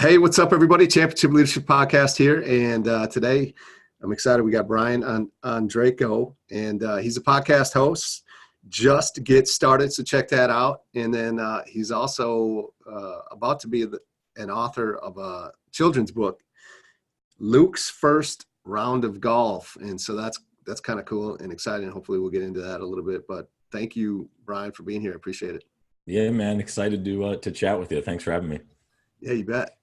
Hey, what's up, everybody? Championship Leadership Podcast here. And today I'm excited. We got Brian on Ondrako, and he's a podcast host. Just get started, so check that out. And then he's also about to be an author of a children's book, Luke's First Round of Golf. And so that's kind of cool and exciting. Hopefully we'll get into that a little bit. But thank you, Brian, for being here. I appreciate it. Yeah, man. Excited to chat with you. Thanks for having me. Yeah, you bet.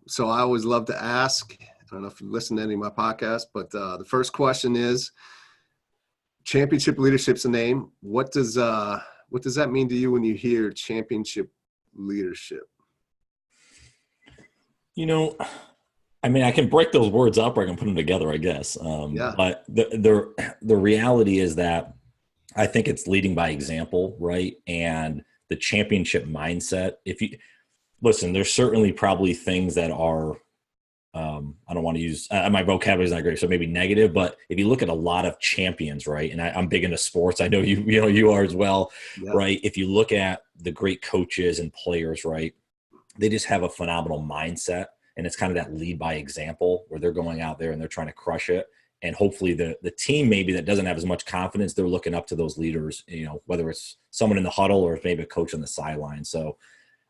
So I always love to ask, I don't know if you listen to any of my podcasts, but the first question is, championship leadership's a name. What does that mean to you when you hear championship leadership? I can break those words up or I can put them together, I guess. Yeah. But the reality is that I think it's leading by example, right? And the championship mindset. Listen, there's certainly probably things that are, I don't want to use, my vocabulary is not great, so maybe negative, but if you look at a lot of champions, right, and I'm big into sports, I know you are as well, yeah. Right? If you look at the great coaches and players, right, they just have a phenomenal mindset, and it's kind of that lead by example where they're going out there and they're trying to crush it. And hopefully the team maybe that doesn't have as much confidence, they're looking up to those leaders, whether it's someone in the huddle or maybe a coach on the sideline. So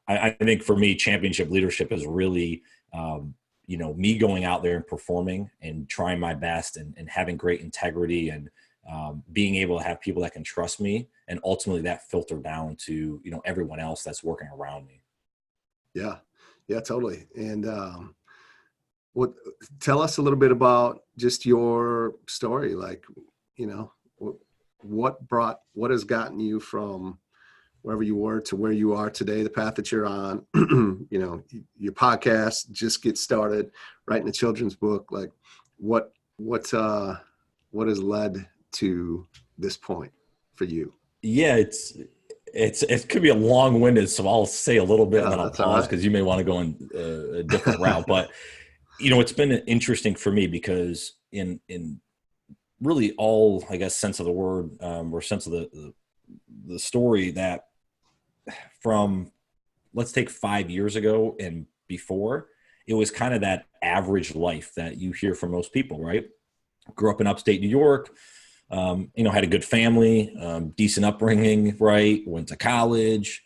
I think for me, championship leadership is really, me going out there and performing and trying my best and having great integrity and being able to have people that can trust me, and ultimately that filter down to, everyone else that's working around me. Yeah, totally. And tell us a little bit about just your story. Like, what has gotten you from wherever you were to where you are today, the path that you're on, your podcast, Just Get Started, writing a children's book. Like what has led to this point for you? Yeah, it could be a long-winded, so I'll say a little bit and then I'll pause because you may want to go in a different route. But, it's been interesting for me because in really all, I guess, sense of the word or sense of the story, that from, let's take 5 years ago and before, it was kind of that average life that you hear from most people, right? Grew up in upstate New York, had a good family, decent upbringing, right? Went to college.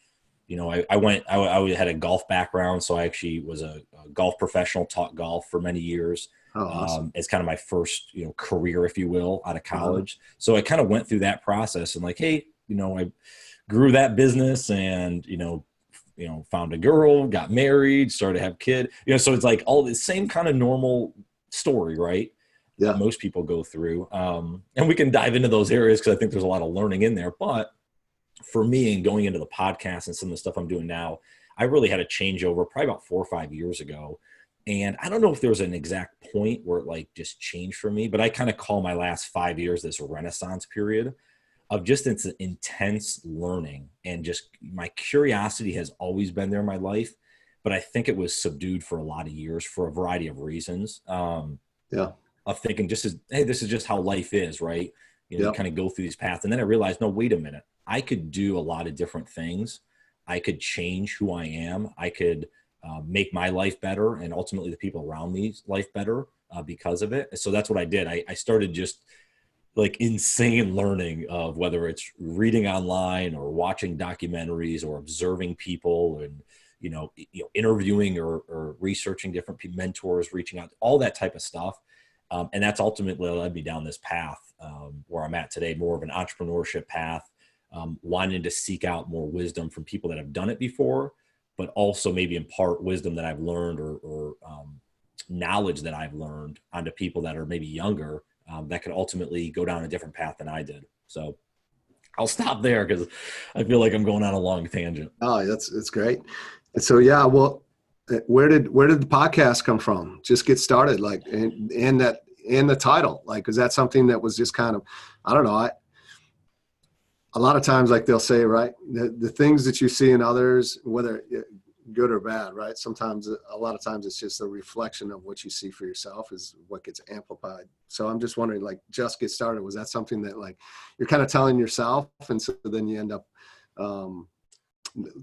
I had a golf background, so I actually was a golf professional, taught golf for many years. Oh, awesome. As kind of my first, career, if you will, out of college. So I kind of went through that process and like, hey, I grew that business and, found a girl, got married, started to have kid, so it's like all the same kind of normal story, right? Yeah. That most people go through. And we can dive into those areas because I think there's a lot of learning in there. But for me, and going into the podcast and some of the stuff I'm doing now, I really had a changeover probably about 4 or 5 years ago. And I don't know if there was an exact point where it like just changed for me, but I kind of call my last 5 years this renaissance period of just intense learning. And just my curiosity has always been there in my life, but I think it was subdued for a lot of years for a variety of reasons. Of thinking hey, this is just how life is, right? You kind of go through these paths. And then I realized, no, wait a minute. I could do a lot of different things. I could change who I am. I could make my life better and ultimately the people around me's life better because of it. So that's what I did. I started just like insane learning of whether it's reading online or watching documentaries or observing people and, interviewing or researching different mentors, reaching out, all that type of stuff. And that's ultimately led me down this path where I'm at today, more of an entrepreneurship path, wanting to seek out more wisdom from people that have done it before, but also maybe impart wisdom that I've learned or knowledge that I've learned onto people that are maybe younger that could ultimately go down a different path than I did. So I'll stop there because I feel like I'm going on a long tangent. Oh, that's great. And so, yeah, well, where did the podcast come from? Just Get Started, like, and the title, like, is that something that was just kind of, I don't know. A lot of times, like they'll say, right, the things that you see in others, whether good or bad, right? Sometimes, a lot of times it's just a reflection of what you see for yourself is what gets amplified. So I'm just wondering, like, Just Get Started, was that something that like you're kind of telling yourself? And so then you end up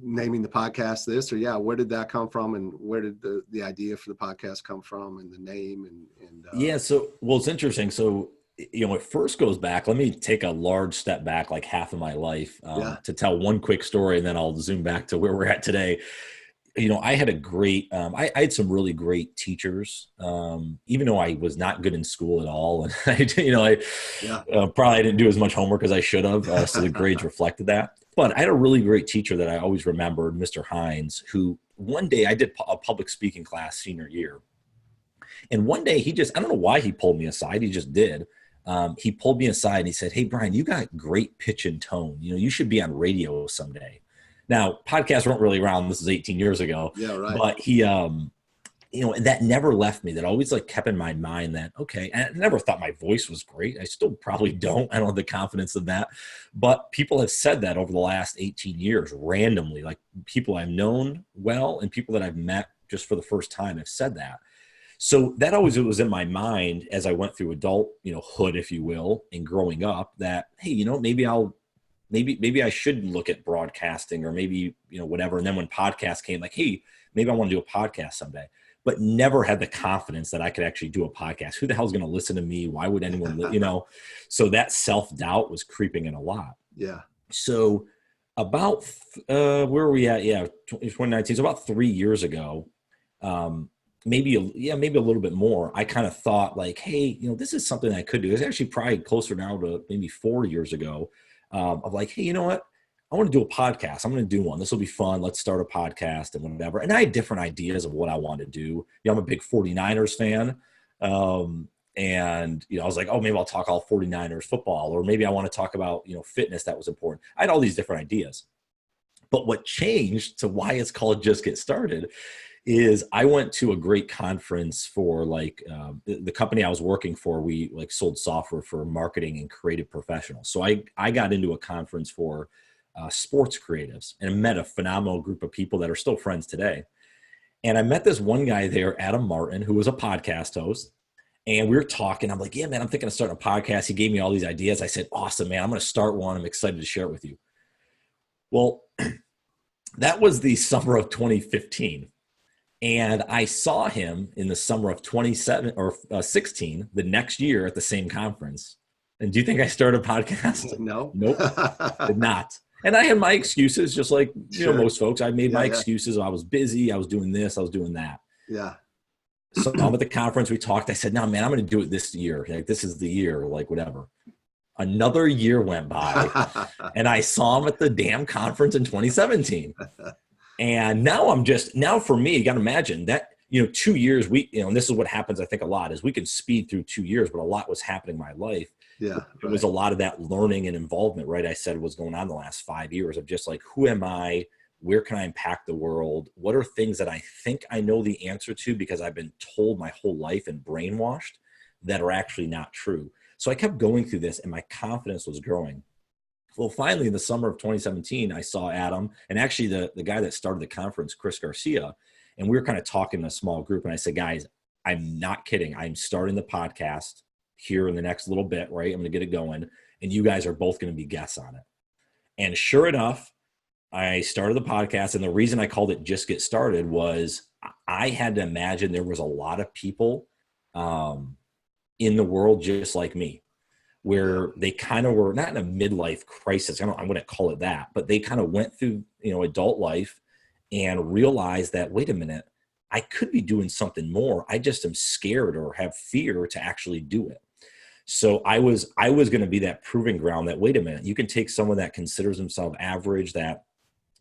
naming the podcast this, or yeah, where did that come from, and where did the idea for the podcast come from, and the name, and Yeah. So, well, it's interesting. So, it first goes back. Let me take a large step back, like half of my life, yeah, to tell one quick story, and then I'll zoom back to where we're at today. I had a great, I had some really great teachers, even though I was not good in school at all. And yeah. probably didn't do as much homework as I should have. So the grades reflected that. But I had a really great teacher that I always remembered, Mr. Hines, who one day I did a public speaking class senior year. And one day I don't know why he pulled me aside. He just did. He pulled me aside and he said, "Hey, Brian, you got great pitch and tone. You should be on radio someday." Now, podcasts weren't really around. This is 18 years ago. Yeah, right. But he, and that never left me. That always kept in my mind that, okay, and I never thought my voice was great. I still probably don't. I don't have the confidence of that. But people have said that over the last 18 years randomly, like people I've known well and people that I've met just for the first time have said that. So that always was in my mind as I went through adult, hood, if you will, and growing up that, hey, maybe I should look at broadcasting or maybe, whatever. And then when podcasts came, like, hey, maybe I want to do a podcast someday, but never had the confidence that I could actually do a podcast. Who the hell's going to listen to me? Why would anyone, so that self-doubt was creeping in a lot. Yeah. So about, where are we at? Yeah. 2019. So about 3 years ago, maybe a little bit more. I kind of thought like, hey, this is something I could do. It's actually probably closer now to maybe 4 years ago. Of like, hey, you know what? I want to do a podcast. I'm going to do one. This will be fun. Let's start a podcast and whatever. And I had different ideas of what I wanted to do. I'm a big 49ers fan. And I was like, oh, maybe I'll talk all 49ers football, or maybe I want to talk about, fitness. That was important. I had all these different ideas. But what changed to why it's called Just Get Started is I went to a great conference for the company I was working for. We sold software for marketing and creative professionals. So I got into a conference for sports creatives and met a phenomenal group of people that are still friends today. And I met this one guy there, Adam Martin, who was a podcast host. And we were talking. I'm like, yeah, man, I'm thinking of starting a podcast. He gave me all these ideas. I said, awesome, man. I'm going to start one. I'm excited to share it with you. Well, that was the summer of 2015. And I saw him in the summer of 16, the next year at the same conference. And do you think I started a podcast? No. Nope. Did not. And I had my excuses, just like most folks. I made my excuses. I was busy. I was doing this. I was doing that. Yeah. So I'm at the conference. We talked. I said, no, man, I'm going to do it this year. Like, this is the year, whatever. Another year went by and I saw him at the damn conference in 2017. And now for me, you got to imagine that, 2 years, and this is what happens, I think a lot is we can speed through 2 years, but a lot was happening in my life. Yeah. It was a lot of that learning and involvement, right? I said was going on the last 5 years of just like, who am I? Where can I impact the world? What are things that I think I know the answer to because I've been told my whole life and brainwashed that are actually not true? So I kept going through this and my confidence was growing. Well, finally, in the summer of 2017, I saw Adam and actually the guy that started the conference, Chris Garcia, and we were kind of talking in a small group. And I said, guys, I'm not kidding. I'm starting the podcast here in the next little bit, right? I'm going to get it going. And you guys are both going to be guests on it. And sure enough, I started the podcast. And the reason I called it Just Get Started was I had to imagine there was a lot of people in the world just like me, where they kind of were not in a midlife crisis. I wouldn't call it that, but they kind of went through, adult life and realized that, wait a minute, I could be doing something more. I just am scared or have fear to actually do it. So I was going to be that proving ground that, wait a minute, you can take someone that considers himself average, that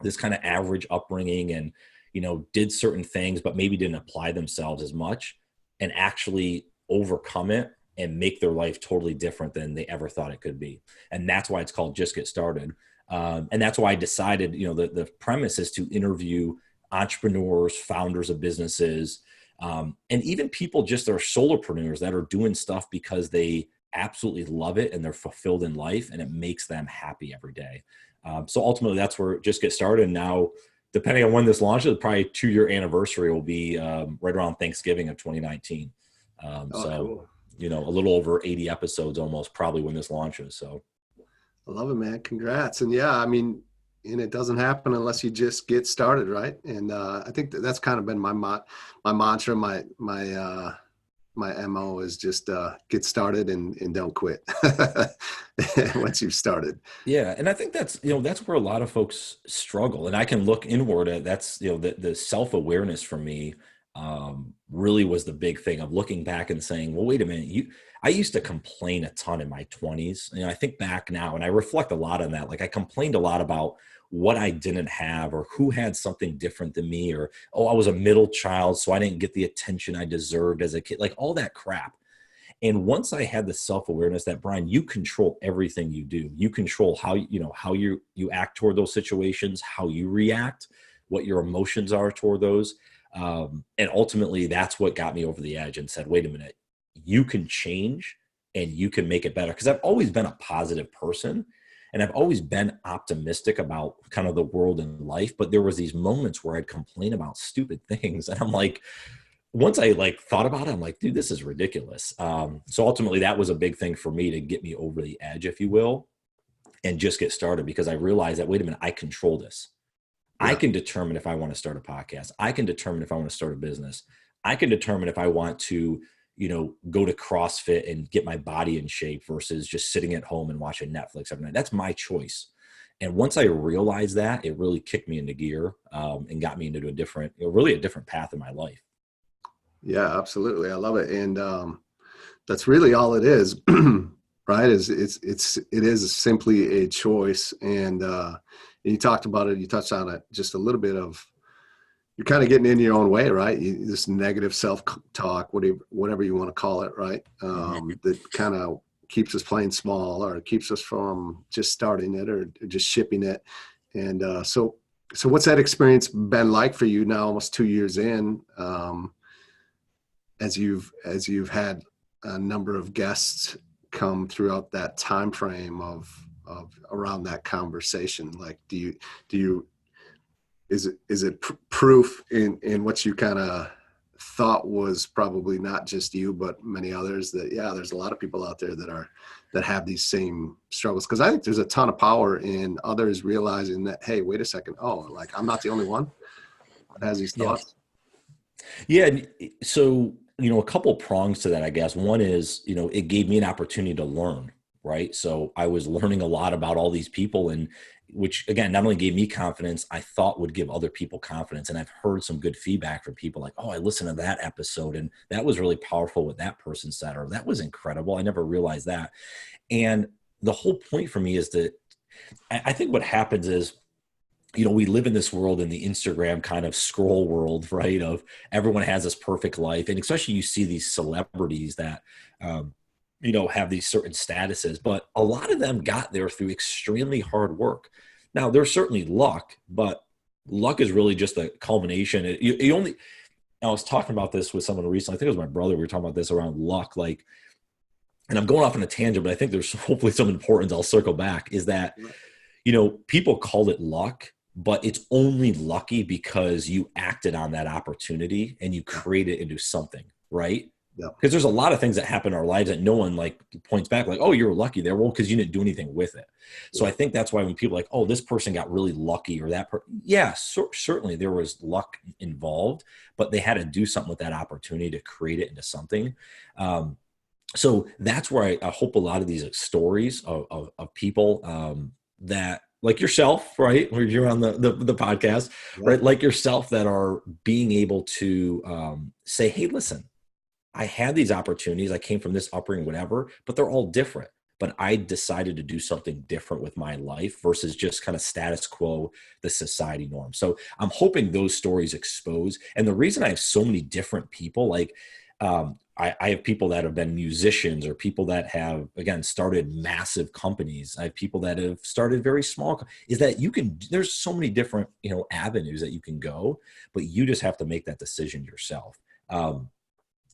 this kind of average upbringing and, did certain things, but maybe didn't apply themselves as much and actually overcome it and make their life totally different than they ever thought it could be. And that's why it's called Just Get Started. And that's why I decided, the premise is to interview entrepreneurs, founders of businesses, and even people just that are solopreneurs that are doing stuff because they absolutely love it and they're fulfilled in life and it makes them happy every day. So ultimately that's where Just Get Started. And now, depending on when this launches, probably 2-year anniversary will be right around Thanksgiving of 2019. Cool. A little over 80 episodes almost probably when this launches. So I love it, man. Congrats. And yeah, I mean, and it doesn't happen unless you just get started, right? And I think that's kind of been my mantra, my MO is just get started and don't quit once you've started. Yeah, and I think that's, that's where a lot of folks struggle. And I can look inward at that's, the self-awareness for me really was the big thing of looking back and saying, well, wait a minute, I used to complain a ton in my 20s. I think back now and I reflect a lot on that. Like I complained a lot about what I didn't have or who had something different than me, or, oh, I was a middle child, so I didn't get the attention I deserved as a kid, like all that crap. And once I had the self-awareness that, Brian, you control everything you do. You control how, how you act toward those situations, how you react, what your emotions are toward those. And ultimately that's what got me over the edge and said, wait a minute, you can change and you can make it better. Cause I've always been a positive person and I've always been optimistic about kind of the world and life. But there was these moments where I'd complain about stupid things. And I'm like, once I thought about it, I'm like, dude, this is ridiculous. So ultimately that was a big thing for me to get me over the edge, if you will, and just get started, because I realized that, wait a minute, I control this. Yeah. I can determine if I want to start a podcast. I can determine if I want to start a business. I can determine if I want to, go to CrossFit and get my body in shape versus just sitting at home and watching Netflix every night. That's my choice. And once I realized that, it really kicked me into gear and got me into a different, really a different path in my life. Yeah, absolutely. I love it. And that's really all it is, right? It is simply a choice. And you talked about it, you touched on it just a little bit of, you're kind of getting in your own way, right? This negative self-talk, whatever you want to call it, right? That kind of keeps us playing small or keeps us from just starting it or just shipping it. And so what's that experience been like for you now, almost 2 years in? As you've had a number of guests come throughout that time frame of around that conversation, like is it proof in what you kind of thought was probably not just you but many others, that there's a lot of people out there that have these same struggles? Because I think there's a ton of power in others realizing that, hey, wait a second, like I'm not the only one that has these thoughts. Yeah. So, a couple prongs to that, I guess. One is, it gave me an opportunity to learn, right? So I was learning a lot about all these people, and which again, not only gave me confidence, I thought would give other people confidence. And I've heard some good feedback from people like, oh, I listened to that episode and that was really powerful what that person said, or that was incredible. I never realized that. And the whole point for me is that I think what happens is, we live in this world, in the Instagram kind of scroll world, right? Of everyone has this perfect life. And especially you see these celebrities that, have these certain statuses, but a lot of them got there through extremely hard work. Now there's certainly luck, but luck is really just a culmination. I was talking about this with someone recently. I think it was my brother. We were talking about this around luck, and I'm going off on a tangent, but I think there's hopefully some importance. I'll circle back, is that, people call it luck, but it's only lucky because you acted on that opportunity and you create it into something, right? Yeah. Because there's a lot of things that happen in our lives that no one points back like, oh, you're lucky there. Well, because you didn't do anything with it. So I think that's why when people are like, oh, this person got really lucky, or that certainly there was luck involved, but they had to do something with that opportunity to create it into something. So that's where I hope a lot of these stories of people that, like yourself, right? Where you're on the podcast, right? Like yourself, that are being able to say, hey, listen, I had these opportunities. I came from this upbringing, whatever, but they're all different. But I decided to do something different with my life versus just kind of status quo, the society norm. So I'm hoping those stories expose. And the reason I have so many different people, I have people that have been musicians, or people that have, again, started massive companies. I have people that have started very small, is that there's so many different, avenues that you can go, but you just have to make that decision yourself.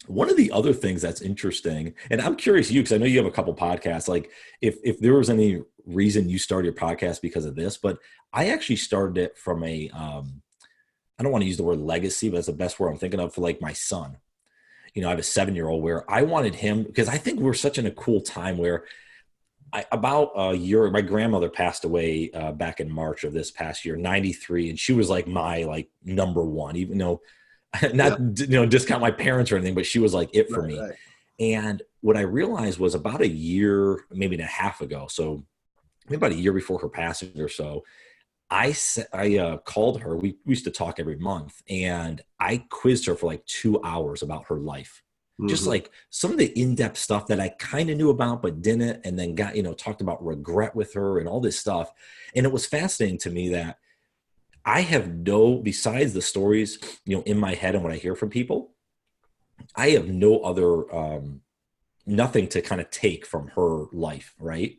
One of the other things that's interesting, and I'm curious because I know you have a couple podcasts, like if there was any reason you started your podcast because of this, but I actually started it from I don't want to use the word legacy, but that's the best word I'm thinking of, for my son. I have a 7-year-old where I wanted him, because I think we're such in a cool time where About a year, my grandmother passed away back in March of this past year, 93. And she was like my like number one, even though Yeah. not, discount my parents or anything, but she was like it for me. Right. And what I realized was about a year, maybe and a half ago. So maybe about a year before her passing or so, I called her. We used to talk every month, and I quizzed her for like 2 hours about her life. Just Mm-hmm. like some of the in-depth stuff that I kind of knew about, but didn't, and then got, talked about regret with her and all this stuff. And it was fascinating to me that I have besides the stories, in my head and what I hear from people, I have no other, nothing to kind of take from her life. Right.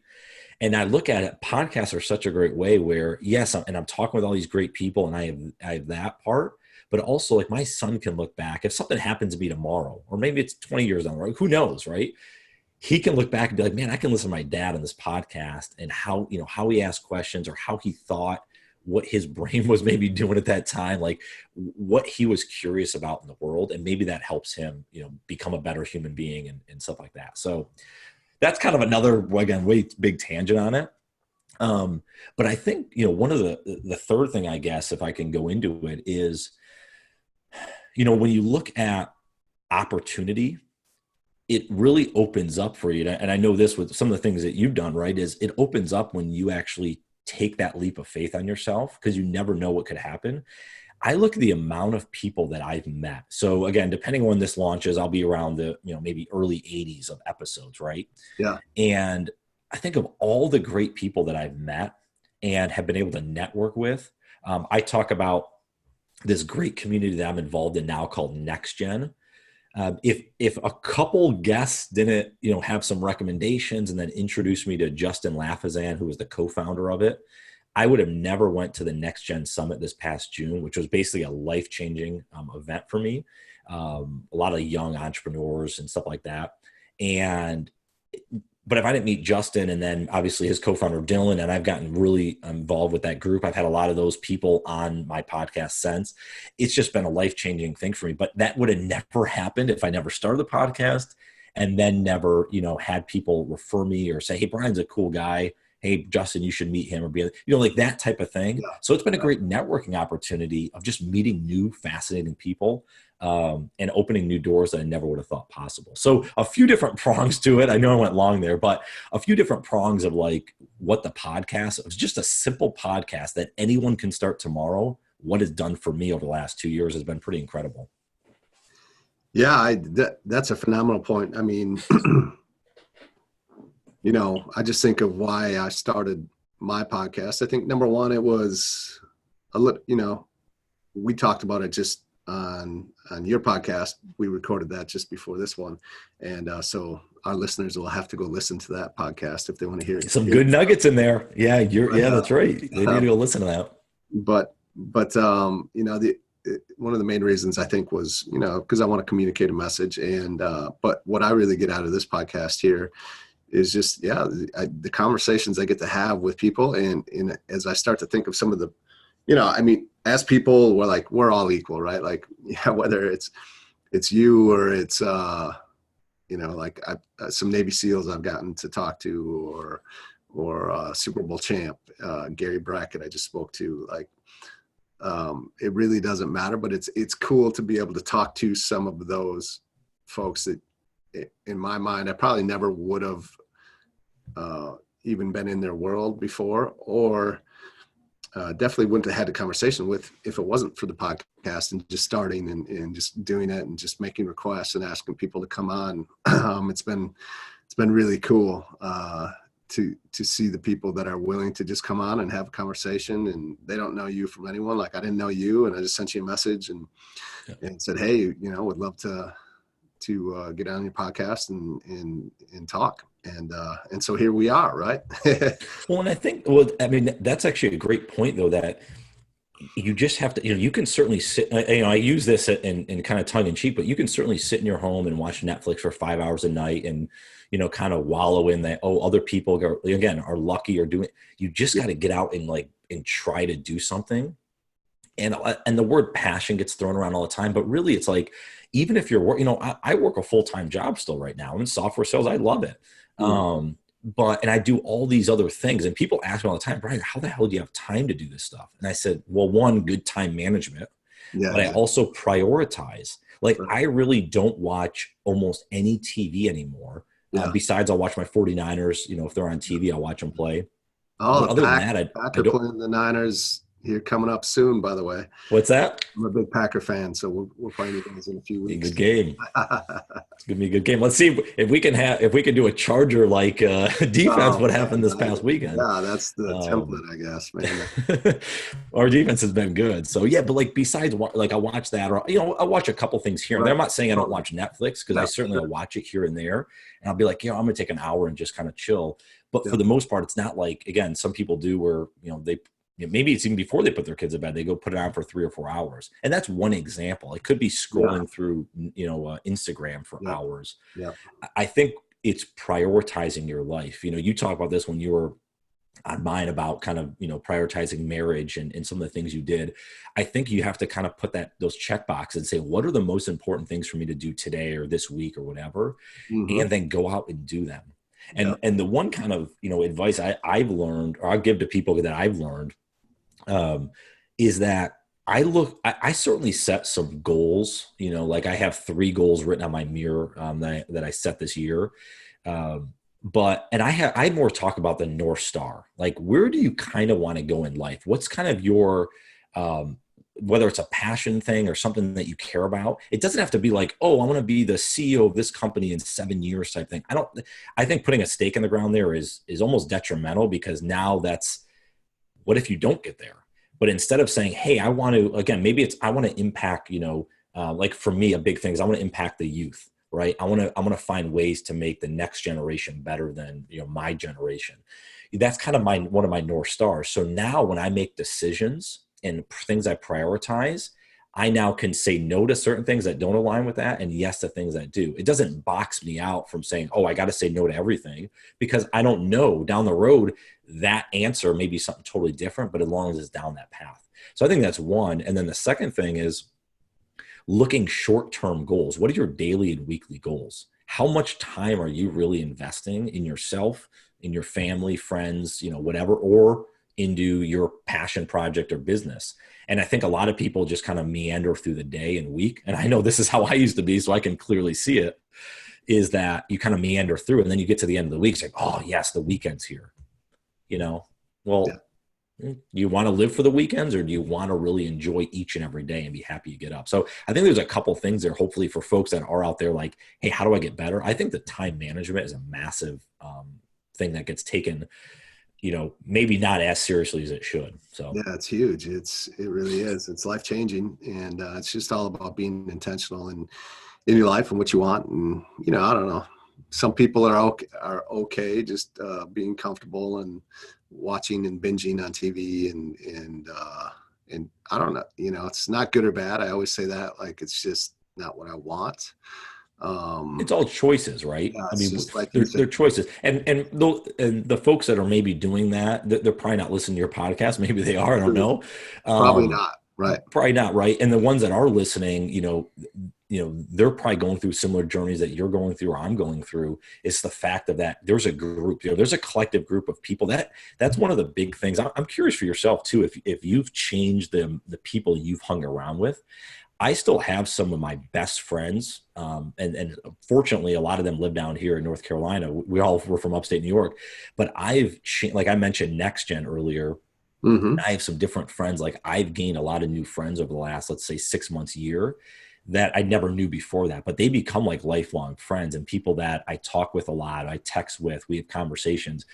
And I look at it, podcasts are such a great way where, yes, I'm talking with all these great people and I have that part, but also like my son can look back if something happens to me tomorrow, or maybe it's 20 years down the road, who knows, right? He can look back and be like, man, I can listen to my dad on this podcast and how he asked questions or how he thought, what his brain was maybe doing at that time, like what he was curious about in the world. And maybe that helps him, become a better human being and stuff like that. So that's kind of another, again, way big tangent on it. But I think, one of the third thing, I guess, if I can go into it is, when you look at opportunity, it really opens up for you. And I know this with some of the things that you've done, right, is it opens up when you actually take that leap of faith on yourself, because you never know what could happen. I look at the amount of people that I've met. So again, depending on when this launches, I'll be around the, maybe early 80s of episodes, right? Yeah. And I think of all the great people that I've met and have been able to network with. I talk about this great community that I'm involved in now called Next Gen. If a couple guests didn't, have some recommendations and then introduce me to Justin Lafazan, who was the co-founder of it, I would have never went to the Next Gen Summit this past June, which was basically a life-changing event for me. A lot of young entrepreneurs and stuff like that. But if I didn't meet Justin and then obviously his co-founder Dylan, and I've gotten really involved with that group, I've had a lot of those people on my podcast since. It's just been a life-changing thing for me. But that would have never happened if I never started the podcast and then never, had people refer me or say, hey, Brian's a cool guy. Hey, Justin, you should meet him, or be, like that type of thing. Yeah. So it's been a great networking opportunity of just meeting new, fascinating people and opening new doors that I never would have thought possible. So a few different prongs to it. I know I went long there, but a few different prongs of like what the podcast, it was just a simple podcast that anyone can start tomorrow. What it's done for me over the last 2 years has been pretty incredible. Yeah, that's a phenomenal point. I mean, I just think of why I started my podcast. I think number one, it was we talked about it just on your podcast. We recorded that just before this one. And so our listeners will have to go listen to that podcast if they want to hear some good nuggets in there. Yeah, that's right. They need to go listen to that. But one of the main reasons I think was, because I want to communicate a message. And but what I really get out of this podcast here is just, the conversations I get to have with people. And as I start to think of some of the, as people, we're all equal, right? Like, whether it's you or it's, some Navy SEALs I've gotten to talk to, or Super Bowl champ, Gary Brackett, I just spoke to, it really doesn't matter, but it's cool to be able to talk to some of those folks that, in my mind, I probably never would have even been in their world before, or definitely wouldn't have had a conversation with if it wasn't for the podcast and just starting and just doing it and just making requests and asking people to come on. It's been really cool to see the people that are willing to just come on and have a conversation, and they don't know you from anyone. Like, I didn't know you, and I just sent you a message and said, hey, would love to get on your podcast and talk. And so here we are, right? Well, and I think, that's actually a great point, though, that you just have to, you can certainly sit, I use this in kind of tongue in cheek, but you can certainly sit in your home and watch Netflix for 5 hours a night and, kind of wallow in that, other people are lucky or doing, you just got to get out and try to do something. And the word passion gets thrown around all the time, but really it's like, even if you're, I work a full-time job still right now. I'm in software sales. I love it. and I do all these other things, and people ask me all the time, Brian, how the hell do you have time to do this stuff? And I said, well, one, good time management, Yeah, but I also prioritize. Like, right. I really don't watch almost any TV anymore. Yeah. Besides, I'll watch my 49ers, if they're on TV, I'll watch them play. Oh, But the other than Pack that, I Packer don't. playing the Niners here coming up soon, by the way. What's that? I'm a big Packer fan, so we're playing you guys in a few A weeks. good game. It's gonna be a good game. Let's see if we can do a Charger like defense. Oh What man, happened this past weekend? yeah, that's the Um, template, I guess, man. our defense has been good. So yeah, but like besides, like I watch that, or I watch a couple things here and there. Right. I'm not saying I don't watch Netflix because Yeah, I for certainly sure. will watch it here and there, and I'll be like, I'm gonna take an hour and just kind of chill. But Yeah. for the most part, it's not like, again, some people do where they. Maybe it's even before they put their kids to bed, they go put it on for 3 or 4 hours. And that's one example. It could be scrolling through, Instagram for Yeah. hours. Yeah. I think it's prioritizing your life. You talk about this when you were on mine about kind of, prioritizing marriage and some of the things you did. I think you have to kind of put those check boxes and say, what are the most important things for me to do today or this week or whatever, Mm-hmm. and then go out and do them. Yeah. And the one kind of, advice I've learned, or I'll give to people that I've learned, is that I certainly set some goals, like I have 3 goals written on my mirror that I set this year. And I more talk about the North Star. Like, where do you kind of want to go in life? What's kind of your, whether it's a passion thing or something that you care about? It doesn't have to be like, oh, I want to be the CEO of this company in 7 years type thing. I think putting a stake in the ground there is almost detrimental, because now what if you don't get there? But instead of saying, hey, I want to, again, maybe I want to impact, like for me, a big thing is I want to impact the youth, right? I want to find ways to make the next generation better than, my generation. That's kind of one of my North Stars. So now when I make decisions and things I prioritize, I now can say no to certain things that don't align with that and yes to things that do. It doesn't box me out from saying, oh, I got to say no to everything, because I don't know down the road that answer may be something totally different, but as long as it's down that path. So I think that's one. And then the second thing is looking short-term goals. What are your daily and weekly goals? How much time are you really investing in yourself, in your family, friends, whatever, or into your passion project or business? And I think a lot of people just kind of meander through the day and week. And I know this is how I used to be, so I can clearly see it, is that you kind of meander through and then you get to the end of the week. It's like, oh yes, the weekend's here. Well, do you want to live for the weekends, or do you want to really enjoy each and every day and be happy you get up? So I think there's a couple things there, hopefully, for folks that are out there like, hey, how do I get better? I think the time management is a massive thing that gets taken, maybe not as seriously as it should. So Yeah, it's huge. It really is. It's life-changing, and it's just all about being intentional in your life and what you want. And I don't know. Some people are okay just being comfortable and watching and binging on TV, and I don't know. It's not good or bad. I always say that, like, it's just not what I want. it's all choices, right? Yeah, I it's mean, just like they're choices, and the folks that are maybe doing that, they're probably not listening to your podcast. Maybe they are. I don't know. Probably not. Right. Probably not, right? And the ones that are listening, they're probably going through similar journeys that you're going through or I'm going through. It's the fact of that there's a group, there's a collective group of people that's one of the big things. I'm curious for yourself too, if you've changed the people you've hung around with. I still have some of my best friends, and fortunately, a lot of them live down here in North Carolina. We all were from upstate New York, but like I mentioned Next Gen earlier. Mm-hmm. I have some different friends. Like, I've gained a lot of new friends over the last, let's say, 6 months, year, that I never knew before that, but they become like lifelong friends and people that I talk with a lot. I text with, we have conversations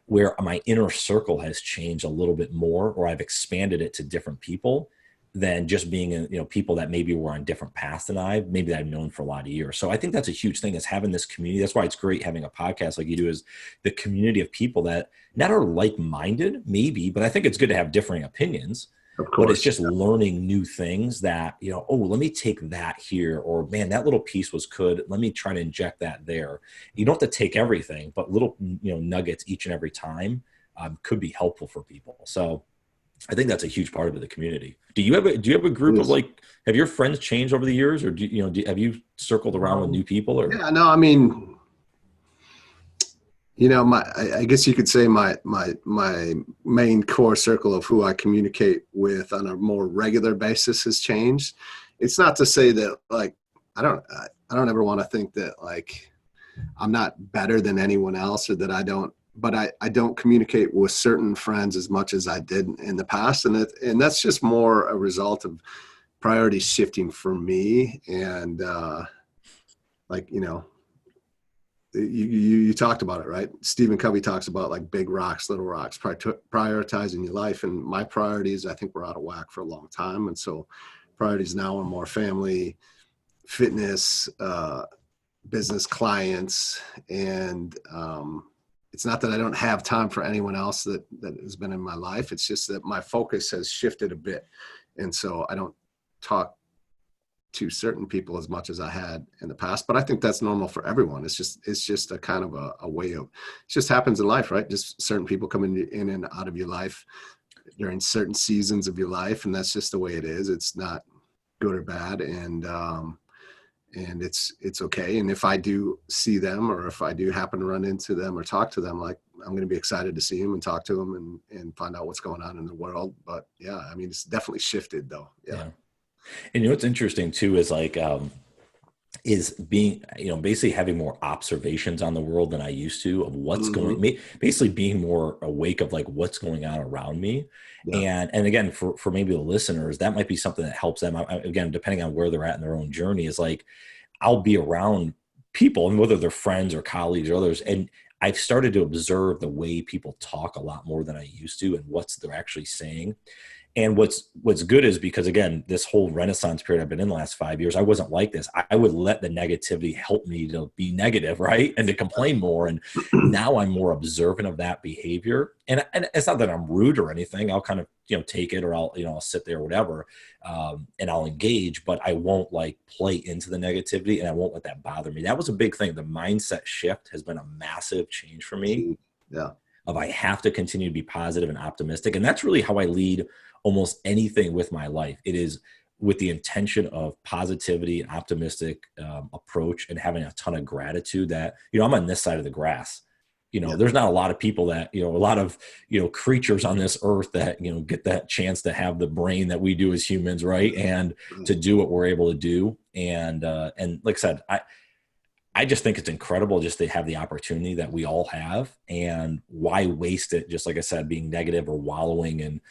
where my inner circle has changed a little bit more, or I've expanded it to different people than just being in, people that maybe were on different paths than maybe that I've known for a lot of years. So I think that's a huge thing, is having this community. That's why it's great having a podcast like you do, is the community of people that not are like-minded maybe, but I think it's good to have differing opinions. Of course. But it's just learning new things that, oh, let me take that here, or man, that little piece was good. Let me try to inject that there. You don't have to take everything, but little, nuggets each and every time could be helpful for people. So I think that's a huge part of the community. Do you have a group of, like, have your friends changed over the years, or have you circled around with new people? Or yeah, no, I mean, I guess you could say my main core circle of who I communicate with on a more regular basis has changed. It's not to say that like I don't ever want to think that like I'm not better than anyone else or that I don't communicate with certain friends as much as I did in the past, and that's just more a result of priorities shifting for me and like you talked about it, right? Stephen Covey talks about like big rocks, little rocks, prioritizing your life. And my priorities, I think, were out of whack for a long time. And so priorities now are more family, fitness, business clients. And it's not that I don't have time for anyone else that has been in my life. It's just that my focus has shifted a bit. And so I don't talk to certain people as much as I had in the past, but I think that's normal for everyone. It's just a kind of a way of, it just happens in life, right? Just certain people come in and out of your life during certain seasons of your life. And that's just the way it is. It's not good or bad. And it's okay. And if I do see them, or if I do happen to run into them or talk to them, like I'm going to be excited to see them and talk to them and find out what's going on in the world. But yeah, I mean, it's definitely shifted though. Yeah. And what's interesting too is like, is being, basically having more observations on the world than I used to of what's going, basically being more awake of like what's going on around me. Yeah. And again, for maybe the listeners, that might be something that helps them. Again, depending on where they're at in their own journey, is like, I'll be around people, and whether they're friends or colleagues or others. And I've started to observe the way people talk a lot more than I used to and what they're actually saying. And what's good is because, again, this whole Renaissance period I've been in the last 5 years, I wasn't like this. I would let the negativity help me to be negative, right? And to complain more. And now I'm more observant of that behavior. And it's not that I'm rude or anything. I'll kind of, take it, or I'll sit there or whatever. And I'll engage, but I won't like play into the negativity, and I won't let that bother me. That was a big thing. The mindset shift has been a massive change for me. Yeah. Of I have to continue to be positive and optimistic. And that's really how I lead almost anything with my life. It is with the intention of positivity and optimistic approach, and having a ton of gratitude that, I'm on this side of the grass. There's not a lot of people that, a lot of, creatures on this earth that, get that chance to have the brain that we do as humans. Right. And to do what we're able to do. And like I said, I just think it's incredible just to have the opportunity that we all have, and why waste it? Just like I said, being negative or wallowing in,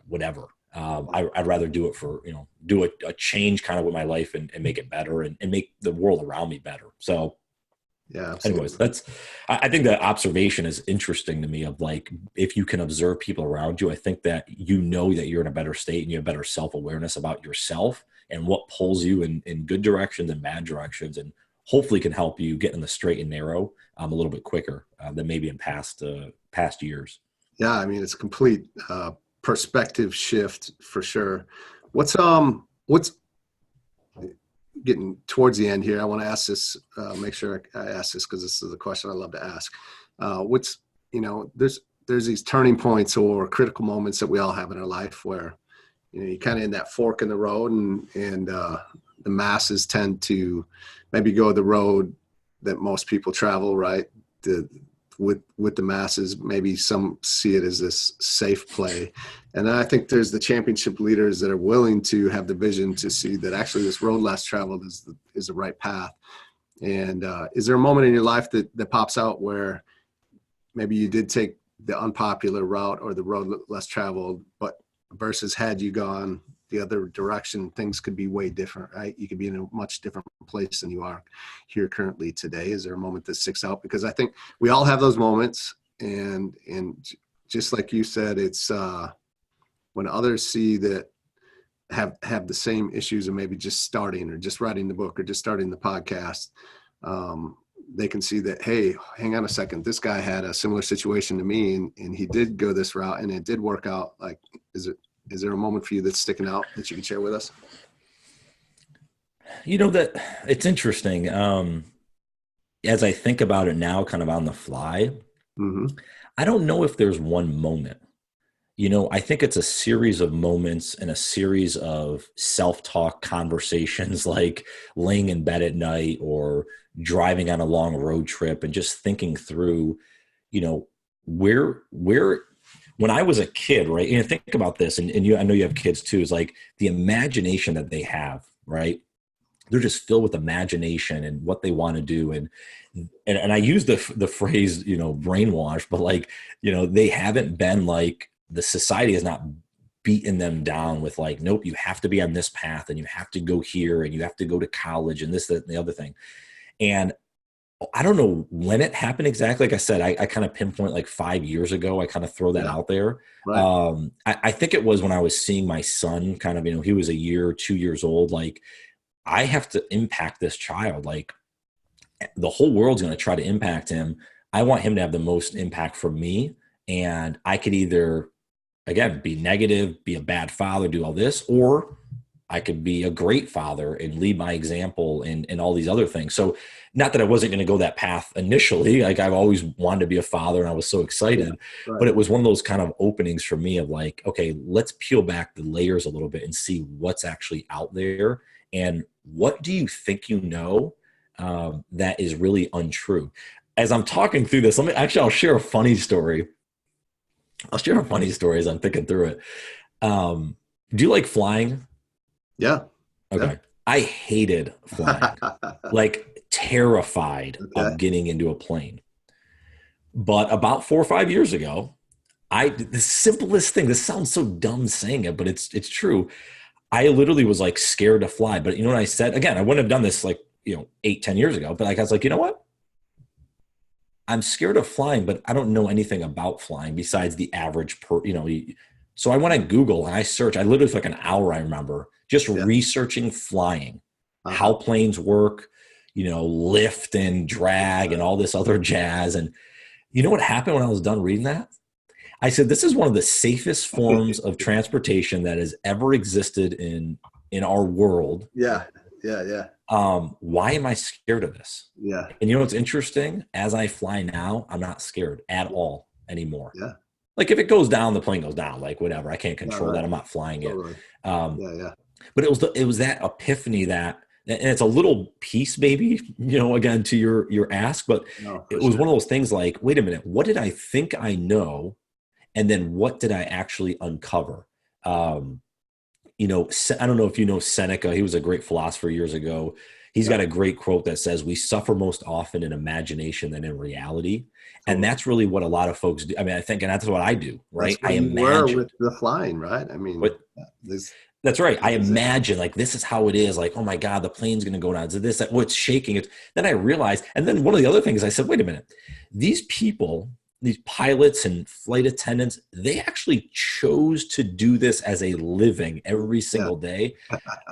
whatever. I'd rather do it for, do a change kind of with my life and make it better and make the world around me better. So yeah. Anyways, I think that observation is interesting to me, of like, if you can observe people around you, I think that that you're in a better state and you have better self-awareness about yourself and what pulls you in good directions and bad directions, and hopefully can help you get in the straight and narrow a little bit quicker than maybe in past years. Yeah. I mean, it's a complete perspective shift for sure. What's getting towards the end here, I want to ask this, make sure I ask this because this is a question I love to ask. There's these turning points or critical moments that we all have in our life where, you're kind of in that fork in the road, and the masses tend to maybe go the road that most people travel, right? With the masses, maybe some see it as this safe play. And then I think there's the championship leaders that are willing to have the vision to see that actually this road less traveled is the right path. And is there a moment in your life that pops out where maybe you did take the unpopular route or the road less traveled, but versus had you gone the other direction, things could be way different, right? You could be in a much different place than you are here currently today. Is there a moment that sticks out? Because I think we all have those moments, and just like you said, it's when others see that have the same issues, and maybe just starting or just writing the book or just starting the podcast, they can see that, hey, hang on a second, this guy had a similar situation to me, and he did go this route and it did work out. Like, is there a moment for you that's sticking out that you can share with us? That it's interesting. As I think about it now, kind of on the fly, I don't know if there's one moment. I think it's a series of moments and a series of self-talk conversations, like laying in bed at night or driving on a long road trip and just thinking through, you know, where when I was a kid, right? Think about this, and I know you have kids too, is like the imagination that they have, right? They're just filled with imagination and what they want to do. And I use the phrase, brainwash, but like, they haven't been like, the society has not beaten them down with like, nope, you have to be on this path and you have to go here and you have to go to college and this, that, and the other thing. And I don't know when it happened exactly. Like I said, I kind of pinpoint like 5 years ago. I kind of throw that out there. Right. I think it was when I was seeing my son kind of, he was a year, 2 years old. Like, I have to impact this child. Like, the whole world's going to try to impact him. I want him to have the most impact for me. And I could either, again, be negative, be a bad father, do all this, or I could be a great father and lead by example and all these other things. So not that I wasn't going to go that path initially. Like, I've always wanted to be a father and I was so excited, Right. but it was one of those kind of openings for me of like, okay, let's peel back the layers a little bit and see what's actually out there. And what do you think that is really untrue? As I'm talking through this, I'll share a funny story. I'll share a funny story as I'm thinking through it. Do you like flying? Yeah. Okay. Yeah. I hated flying, like terrified of getting into a plane. But about 4 or 5 years ago, the simplest thing, this sounds so dumb saying it, but it's true. I literally was like scared to fly. But you know what I said? Again, I wouldn't have done this like, 8, 10 years ago, but like, I was like, you know what? I'm scared of flying, but I don't know anything about flying besides the average so I went on Google and I searched, I literally for like an hour, I remember just researching flying, how planes work, lift and drag and all this other jazz. And you know what happened when I was done reading that? I said, this is one of the safest forms of transportation that has ever existed in our world. Yeah. Why am I scared of this? Yeah. And you know what's interesting? As I fly now, I'm not scared at all anymore. Yeah. Like, if it goes down, the plane goes down. Like, whatever. I can't control that. I'm not flying Totally. it. But it was that epiphany and it's a little piece, maybe, again, to your ask, but it was one of those things like, wait a minute, what did I think I know? And then what did I actually uncover? I don't know if you know Seneca. He was a great philosopher years ago. He's got a great quote that says, we suffer most often in imagination than in reality. And that's really what a lot of folks do. I mean, I think, and that's what I do, right? I imagine with the flying, right? I mean, that's right. I imagine like, this is how it is. Like, oh my God, the plane's going to go down. So this, that, what's shaking. Then I realized, and then one of the other things I said, wait a minute, these people, these pilots and flight attendants, they actually chose to do this as a living every single day.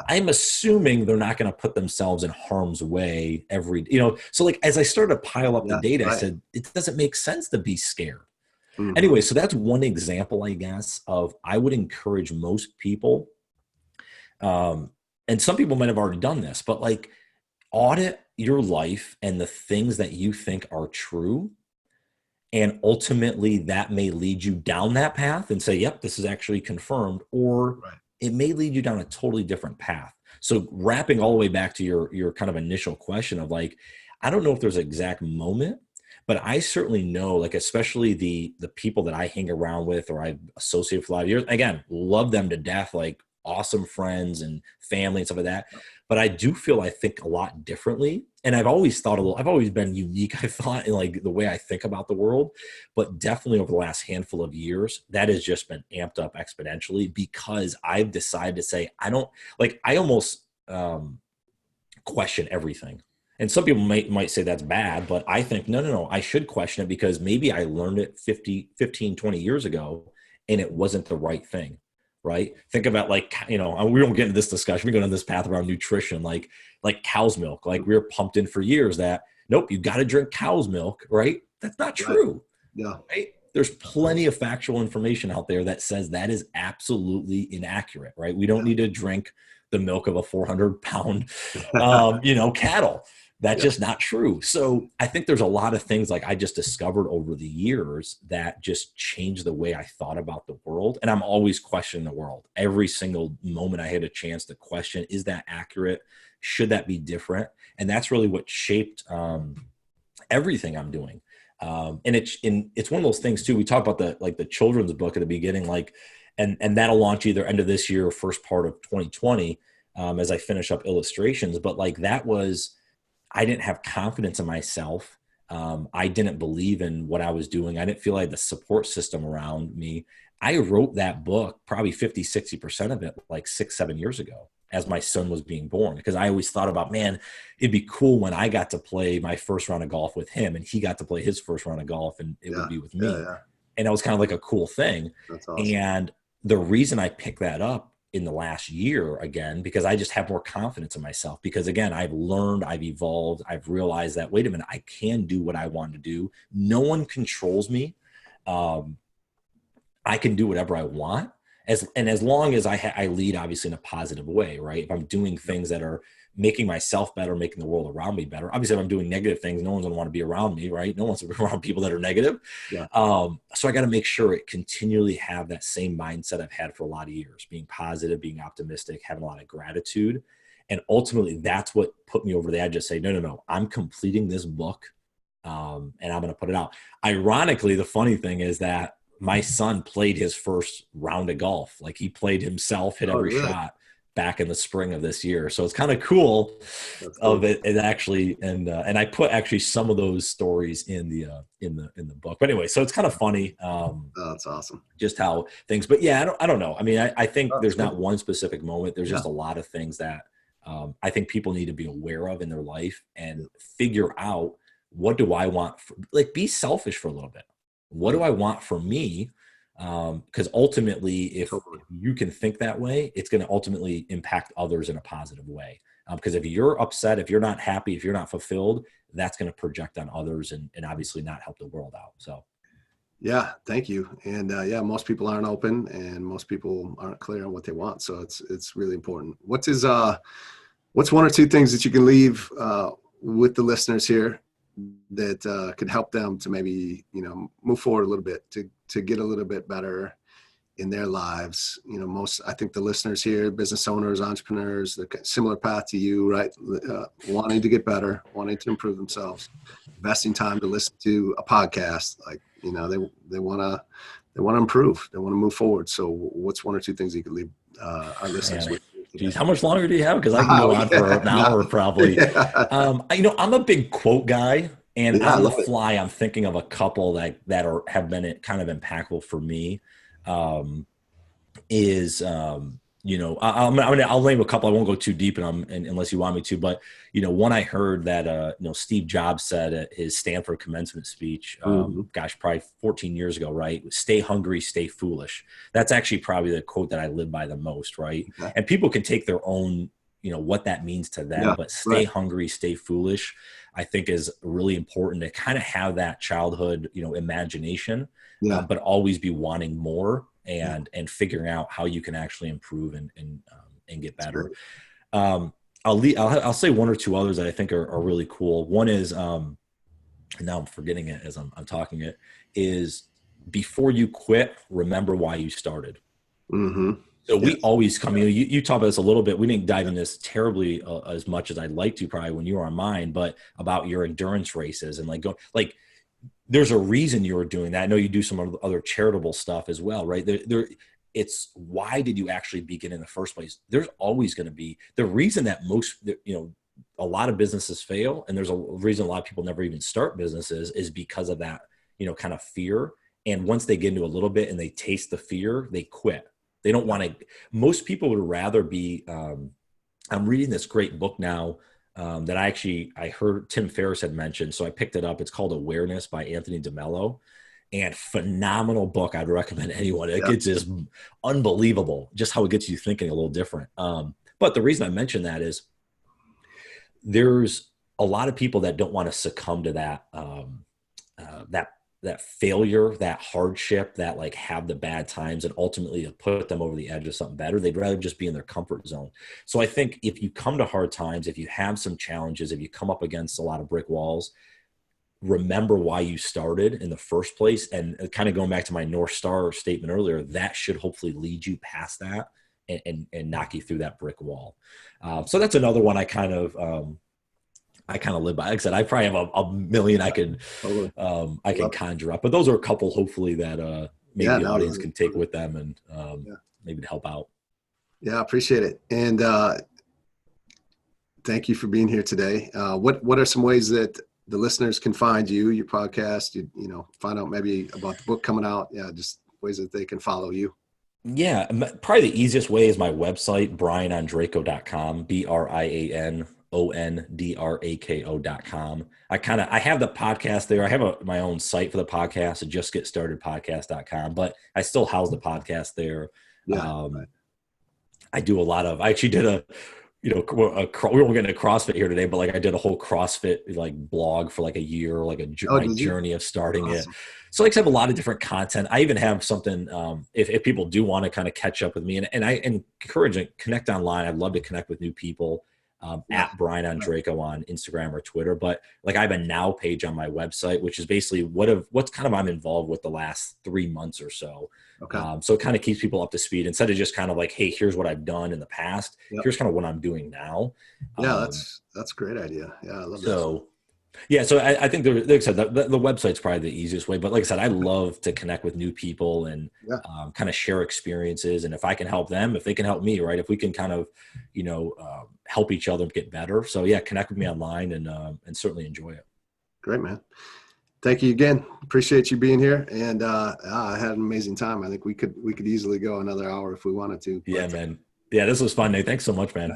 I'm assuming they're not going to put themselves in harm's way so like, as I started to pile up the data, I said, it doesn't make sense to be scared. Mm-hmm. Anyway, so that's one example, I guess, of I would encourage most people, and some people might have already done this, but like, audit your life and the things that you think are true. And ultimately that may lead you down that path and say, yep, this is actually confirmed, or it may lead you down a totally different path. So wrapping all the way back to your kind of initial question of like, I don't know if there's an exact moment, but I certainly know, like, especially the people that I hang around with or I associate with a lot of years, again, love them to death, like awesome friends and family and stuff like that. But I do feel, I think a lot differently. And I've always been unique, I thought, in like the way I think about the world. But definitely over the last handful of years, that has just been amped up exponentially because I've decided to say, I almost question everything. And some people might say that's bad, but I think, no, I should question it because maybe I learned it 15, 20 years ago and it wasn't the right thing. Right? Think about like, we won't get into this discussion. We go down this path around nutrition, like cow's milk. Like we were pumped in for years that, nope, you got to drink cow's milk, right? That's not true. Yeah. Right? There's plenty of factual information out there that says that is absolutely inaccurate, right? We don't need to drink the milk of a 400-pound, cattle. That's just not true. So I think there's a lot of things like I just discovered over the years that just changed the way I thought about the world. And I'm always questioning the world. Every single moment I had a chance to question, is that accurate? Should that be different? And that's really what shaped everything I'm doing. And it's one of those things too. We talk about the children's book at the beginning, and that'll launch either end of this year or first part of 2020 as I finish up illustrations. But I didn't have confidence in myself. I didn't believe in what I was doing. I didn't feel like the support system around me. I wrote that book, probably 50-60% of it, like 6-7 years ago as my son was being born, because I always thought about, man, it'd be cool when I got to play my first round of golf with him and he got to play his first round of golf and it would be with me. And that was kind of like a cool thing. That's awesome. And the reason I picked that up in the last year again, because I just have more confidence in myself, because again, I've learned, I've evolved, I've realized that, wait a minute, I can do what I want to do. No one controls me. I can do whatever I want. As long as I lead obviously in a positive way, right? If I'm doing things that are making myself better, making the world around me better. Obviously, if I'm doing negative things, no one's gonna want to be around me, right? No one wants to be around people that are negative. Yeah. So I got to make sure it continually have that same mindset I've had for a lot of years, being positive, being optimistic, having a lot of gratitude. And ultimately that's what put me over the edge to say, no, I'm completing this book and I'm going to put it out. Ironically, the funny thing is that my son played his first round of golf. Like he played himself, hit every shot back in the spring of this year. So it's kind of cool of it actually. And I put actually some of those stories in the book, but anyway, so it's kind of funny. That's awesome. Just how things, but yeah, I don't know. I mean, I think there's not one specific moment. There's just a lot of things that I think people need to be aware of in their life and figure out, what do I want? Be selfish for a little bit. What do I want for me? Because ultimately, if you can think that way, it's going to ultimately impact others in a positive way. Because if you're upset, if you're not happy, if you're not fulfilled, that's going to project on others and obviously not help the world out. So. Yeah, thank you. And most people aren't open and most people aren't clear on what they want. So it's really important. What's one or two things that you can leave with the listeners here that could help them to maybe, move forward a little bit, to get a little bit better in their lives? I think the listeners here, business owners, entrepreneurs, the similar path to you, right? Wanting to get better, wanting to improve themselves, investing time to listen to a podcast, they want to improve, they want to move forward. So what's one or two things you could leave our listeners with? Geez, how much longer do you have? Because I can go on for an hour probably. Yeah. I'm a big quote guy, and on the fly, I'm thinking of a couple that have been kind of impactful for me. I'll name a couple. I won't go too deep unless you want me to, but one I heard that Steve Jobs said at his Stanford commencement speech, probably 14 years ago, right? Stay hungry, stay foolish. That's actually probably the quote that I live by the most, right? Okay. And people can take their own, what that means to them, but stay hungry, stay foolish, I think is really important to kind of have that childhood, imagination, but always be wanting more. And figuring out how you can actually improve and get better. I'll say one or two others that I think are really cool. One is, and now I'm forgetting it as I'm talking it, is before you quit, remember why you started. Mm-hmm. So we always come, you talk about this a little bit. We didn't dive in this terribly as much as I'd like to probably when you were on mine, but about your endurance races and there's a reason you were doing that. I know you do some other charitable stuff as well, right? It's why did you actually begin in the first place? There's always going to be the reason that a lot of businesses fail. And there's a reason a lot of people never even start businesses is because of that, kind of fear. And once they get into a little bit and they taste the fear, they quit. They don't want to, most people would rather be, I'm reading this great book now that I heard Tim Ferriss had mentioned. So I picked it up. It's called Awareness by Anthony DeMello, and phenomenal book. I'd recommend anyone. It's just unbelievable just how it gets you thinking a little different. But the reason I mention that is there's a lot of people that don't want to succumb to that that failure, that hardship, that like have the bad times and ultimately to put them over the edge of something better. They'd rather just be in their comfort zone. So I think if you come to hard times, if you have some challenges, if you come up against a lot of brick walls, remember why you started in the first place. And kind of going back to my North Star statement earlier, that should hopefully lead you past that and knock you through that brick wall. So that's another one I kind of live by. Like I said, I probably have a million I can conjure up, but those are a couple hopefully that maybe the audience can take with them and maybe to help out. Yeah, I appreciate it. And thank you for being here today. What are some ways that the listeners can find you, your podcast, you know, find out maybe about the book coming out? Yeah, just ways that they can follow you. Yeah, probably the easiest way is my website, brianondrako.com, BrianOndrako.com. I have the podcast there. I have my own site for the podcast, justgetstartedpodcast.com, but I still house the podcast there. Yeah, I do I actually did we won't get into CrossFit here today, but like I did a whole CrossFit like blog for like a year, like my journey of starting it. So like I have a lot of different content. I even have something, if people do want to kind of catch up with me and I encourage and connect online. I'd love to connect with new people. At Brian Ondrako on Instagram or Twitter, but like I have a now page on my website, which is basically what's kind of I'm involved with the last 3 months or so. Okay. So it kind of keeps people up to speed instead of just kind of like, hey, here's what I've done in the past. Yep. Here's kind of what I'm doing now. Yeah, that's a great idea. Yeah, I love that. Yeah, so I think like I said, the website's probably the easiest way. But like I said, I love to connect with new people and kind of share experiences. And if I can help them, if they can help me, right? If we can kind of, help each other get better. So yeah, connect with me online and certainly enjoy it. Great, man. Thank you again. Appreciate you being here. And I had an amazing time. I think we could easily go another hour if we wanted to. Yeah, man. Yeah, this was fun, Nate. Thanks so much, man.